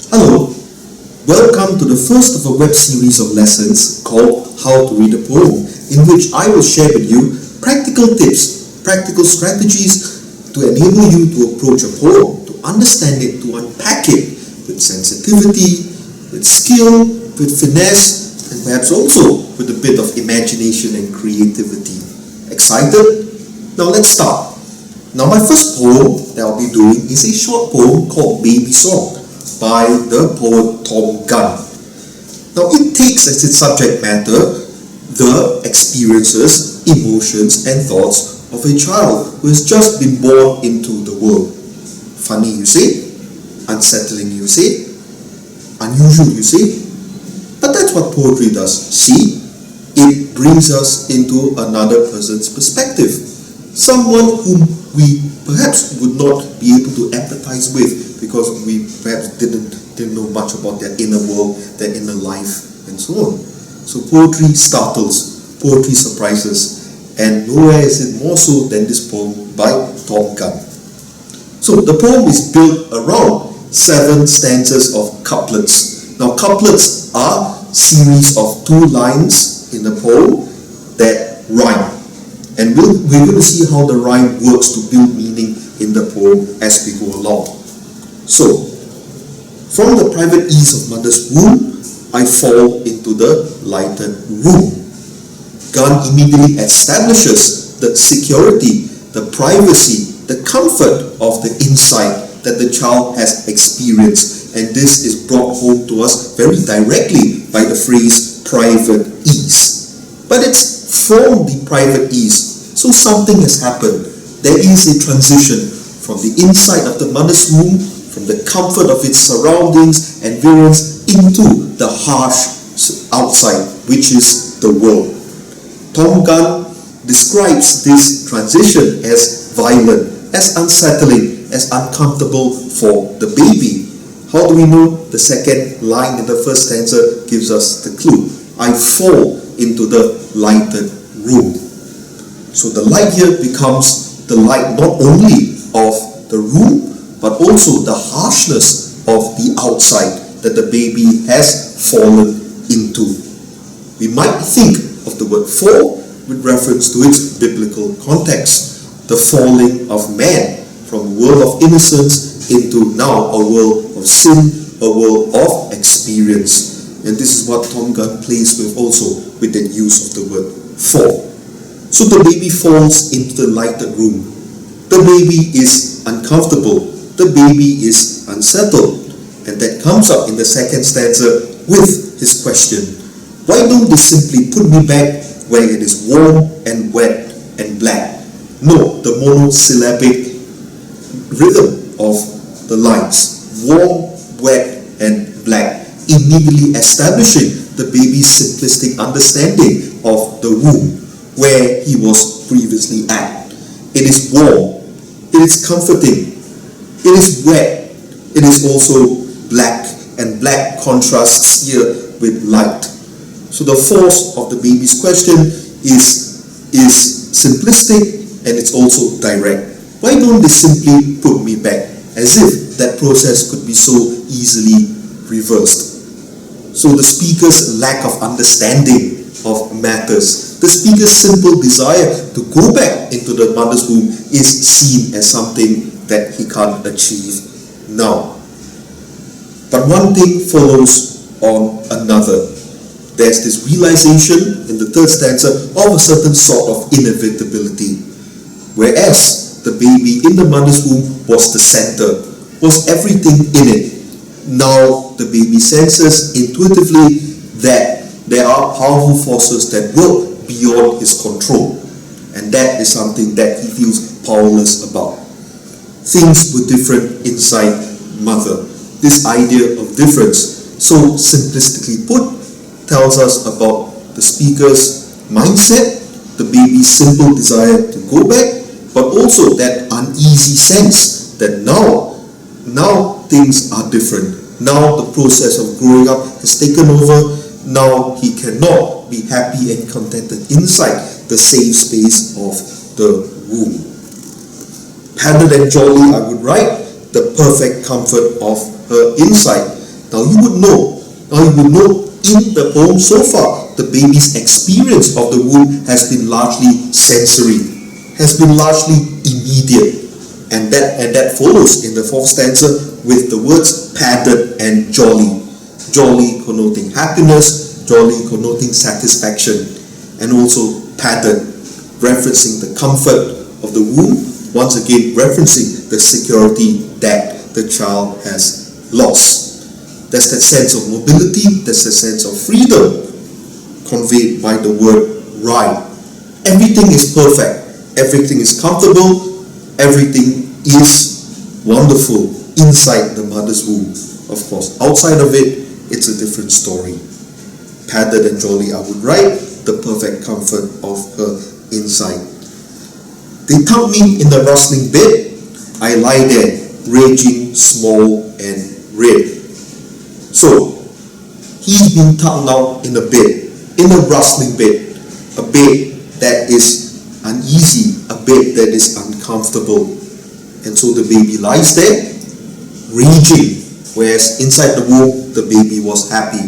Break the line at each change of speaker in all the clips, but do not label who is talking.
Hello, welcome to the first of a web series of lessons called How to Read a Poem, in which I will share with you practical tips, practical strategies to enable you to approach a poem, to understand it, to unpack it with sensitivity, with skill, with finesse, and perhaps also with a bit of imagination and creativity. Excited? Now let's start. Now my first poem that I'll be doing is a short poem called Baby Song by the poet Thom Gunn. Now it takes as its subject matter the experiences, emotions and thoughts of a child who has just been born into the world. Funny you say, unsettling you say, unusual you say, but that's what poetry does. See, it brings us into another person's perspective, someone whom we perhaps would not be able to empathize with because we perhaps didn't know much about their inner world, their inner life, and so on. So poetry startles, poetry surprises, and nowhere is it more so than this poem by Thom Gunn. So the poem is built around 7 stanzas of couplets. Now couplets are series of 2 lines in the poem that rhyme. And we're going to see how the rhyme works to build meaning in the poem as we go along. So, from the private ease of mother's womb, I fall into the lighted room. Gunn immediately establishes the security, the privacy, the comfort of the insight that the child has experienced. And this is brought home to us very directly by the phrase private ease. But it's from the private ease. So something has happened. There is a transition from the inside of the mother's womb, from the comfort of its surroundings and environs, into the harsh outside, which is the world. Thom Gunn describes this transition as violent, as unsettling, as uncomfortable for the baby. How do we know? The second line in the first stanza gives us the clue. I fall into the lighted room. So the light here becomes the light not only of the room, but also the harshness of the outside that the baby has fallen into. We might think of the word fall with reference to its biblical context, the falling of man from a world of innocence into now a world of sin, a world of experience. And this is what Thom Gunn plays with also with the use of the word fall. So the baby falls into the lighted room. The baby is uncomfortable. The baby is unsettled. And that comes up in the second stanza with his question. Why don't they simply put me back where it is warm and wet and black? No, the monosyllabic rhythm of the lines. Warm, wet and black. Immediately establishing the baby's simplistic understanding of the womb, where he was previously at. It is warm, it is comforting, it is wet, it is also black, and black contrasts here with light. So the force of the baby's question is simplistic and it's also direct. Why don't they simply put me back? As if that process could be so easily reversed. So the speaker's lack of understanding of matters, the speaker's simple desire to go back into the mother's womb is seen as something that he can't achieve now. But one thing follows on another. There's this realization in the third stanza of a certain sort of inevitability. Whereas the baby in the mother's womb was the center, was everything in it. Now the baby senses intuitively that there are powerful forces that work beyond his control, and that is something that he feels powerless about. Things were different inside mother. This idea of difference, so simplistically put, tells us about the speaker's mindset, the baby's simple desire to go back, but also that uneasy sense that now things are different. Now the process of growing up has taken over. Now he cannot be happy and contented inside the safe space of the womb. Padded and jolly, I would write, the perfect comfort of her insight. Now you would know in the poem so far, the baby's experience of the womb has been largely sensory, has been largely immediate. And that follows in the fourth stanza with the words padded and jolly. Jolly connoting happiness, jolly connoting satisfaction, and also padded, referencing the comfort of the womb, once again referencing the security that the child has lost. There's that sense of mobility, there's that sense of freedom conveyed by the word right. Everything is perfect, everything is comfortable, everything is wonderful inside the mother's womb. Of course, outside of it, it's a different story. Padded and jolly, I would write the perfect comfort of her inside. They tuck me in the rustling bed, I lie there, raging, small and red. So, he's been tucked now in a bed, in a rustling bed, a bed that is uneasy, a bed that is uncomfortable. And so the baby lies there, raging, whereas inside the womb, the baby was happy.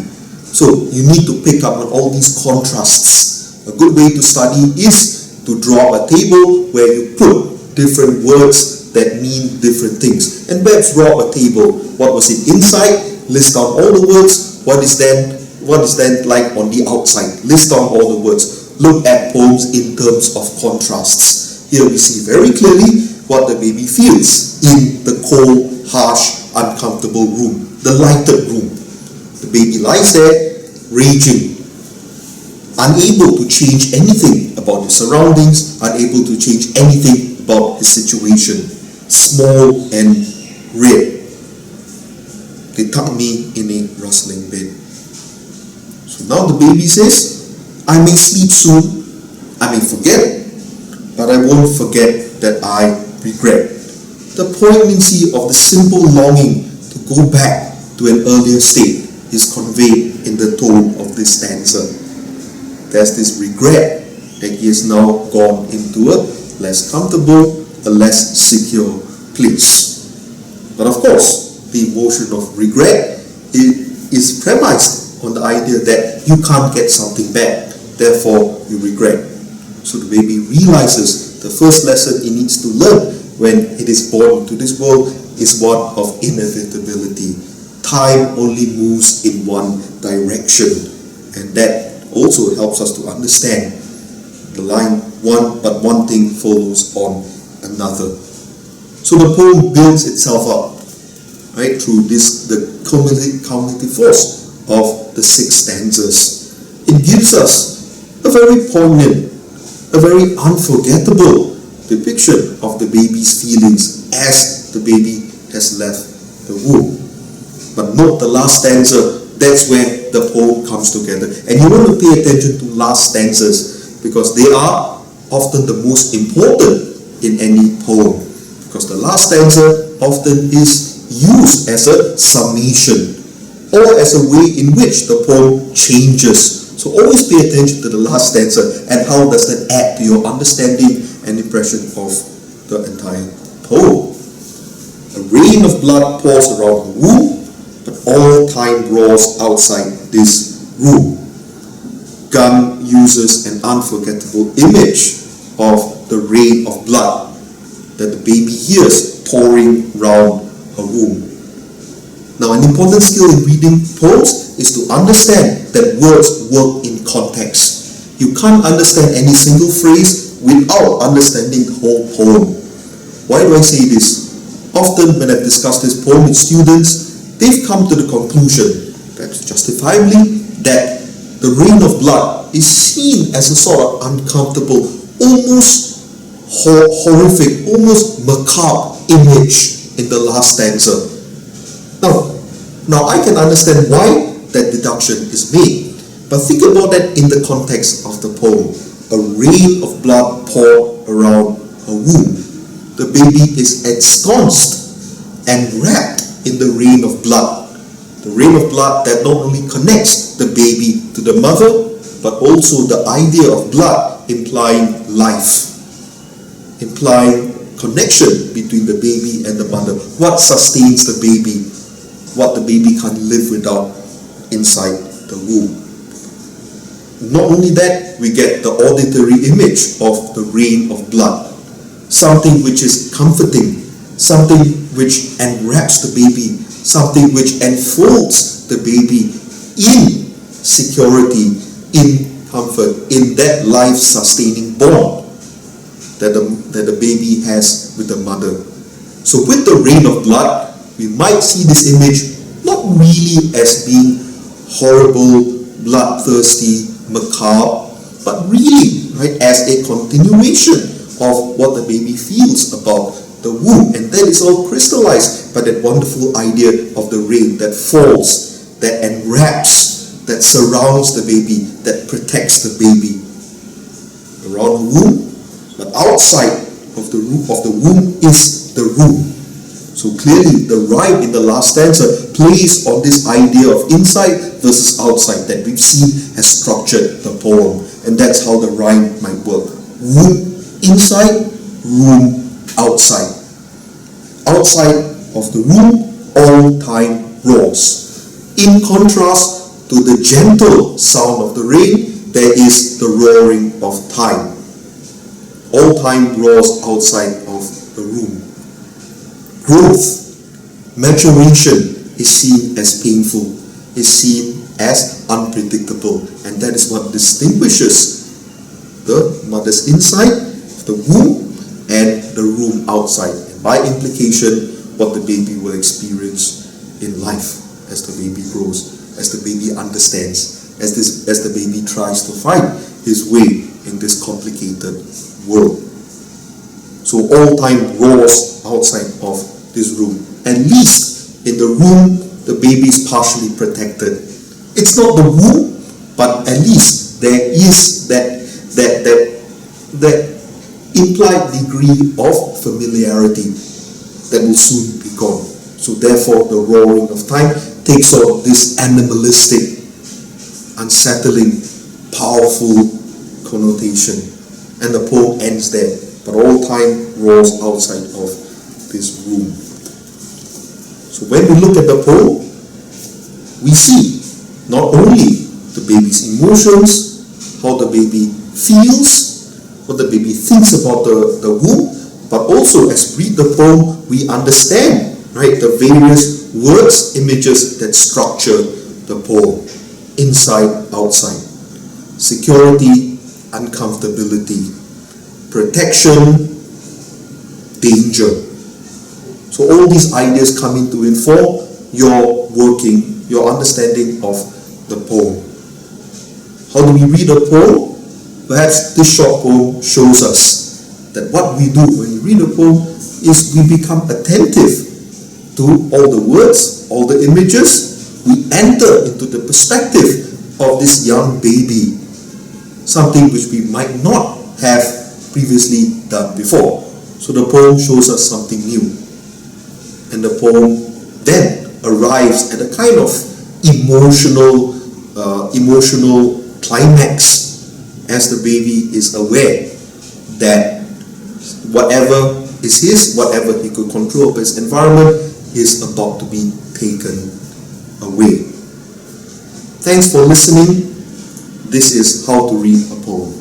So, you need to pick up on all these contrasts. A good way to study is to draw a table where you put different words that mean different things. And perhaps draw a table. What was it inside? List down all the words. What is then like on the outside? List down all the words. Look at poems in terms of contrasts. Here we see very clearly what the baby feels in the cold, harsh, uncomfortable room, the lighted room. The baby lies there, raging, unable to change anything about his surroundings, unable to change anything about his situation, small and red. They tuck me in a rustling bed. So now the baby says, I may sleep soon, I may forget, but I won't forget that I regret. The poignancy of the simple longing to go back to an earlier state is conveyed in the tone of this stanza. There's this regret that he has now gone into a less comfortable, a less secure place. But of course, the emotion of regret is premised on the idea that you can't get something back, therefore you regret. So the baby realizes the first lesson he needs to learn when it is born into this world is one of inevitability. Time only moves in one direction, and that also helps us to understand the line one thing follows on another. So the poem builds itself up, right, through the cumulative force of the 6 stanzas. It gives us a very poignant, a very unforgettable depiction of the baby's feelings as the baby has left the womb. But note the last stanza, that's where the poem comes together. And you want to pay attention to last stanzas because they are often the most important in any poem. Because the last stanza often is used as a summation or as a way in which the poem changes. So always pay attention to the last stanza and how does that add to your understanding and impression of the entire poem. A rain of blood pours around the womb, but all time roars outside this room. Gunn uses an unforgettable image of the rain of blood that the baby hears pouring round her womb. Now, an important skill in reading poems is to understand that words work in context. You can't understand any single phrase without understanding the whole poem. Why do I say this? Often when I've discussed this poem with students, they've come to the conclusion, perhaps justifiably, that the rain of blood is seen as a sort of uncomfortable, almost horrific, almost macabre image in the last stanza. Now I can understand why that deduction is made, but think about that in the context of the poem. A rain of blood poured around her womb. The baby is ensconced and wrapped in the rain of blood. The rain of blood that not only connects the baby to the mother, but also the idea of blood implying life, implying connection between the baby and the mother. What sustains the baby? what the baby can't live without inside the womb. Not only that, we get the auditory image of the rain of blood, something which is comforting, something which enwraps the baby, something which enfolds the baby in security, in comfort, in that life-sustaining bond that the baby has with the mother. So with the rain of blood, we might see this image not really as being horrible, bloodthirsty, macabre, but really, right, as a continuation of what the baby feels about the womb. And that is all crystallized by that wonderful idea of the rain that falls, that enwraps, that surrounds the baby, that protects the baby around the womb. But outside of the womb is the room. So clearly the rhyme in the last stanza plays on this idea of inside versus outside that we've seen has structured the poem. And that's how the rhyme might work. Womb inside, room outside. Outside of the room, all time roars. In contrast to the gentle sound of the rain, there is the roaring of time. All time roars outside of the room. Growth, maturation is seen as painful, is seen as unpredictable, and that is what distinguishes the mother's inside, the womb, and the room outside, and by implication, what the baby will experience in life as the baby grows, as the baby understands, as the baby tries to find his way in this complicated world. So all time roars outside of this room. At least in the room, the baby is partially protected. It's not the womb, but at least there is that implied degree of familiarity that will soon be gone. So therefore, the roaring of time takes on this animalistic, unsettling, powerful connotation. And the poem ends there. But all time roars outside of this room. So when we look at the poem, we see not only the baby's emotions, how the baby feels, what the baby thinks about the womb, but also as we read the poem, we understand, right, the various words, images that structure the poem. Inside, outside. Security, uncomfortability. Protection, danger. So all these ideas come in to inform your working, your understanding of the poem. How do we read a poem? Perhaps this short poem shows us that what we do when we read a poem is we become attentive to all the words, all the images. We enter into the perspective of this young baby, something which we might not have previously done before. So the poem shows us something new. And the poem then arrives at a kind of emotional climax as the baby is aware that whatever is his, whatever he could control of his environment is about to be taken away. Thanks for listening. This is How to Read a Poem.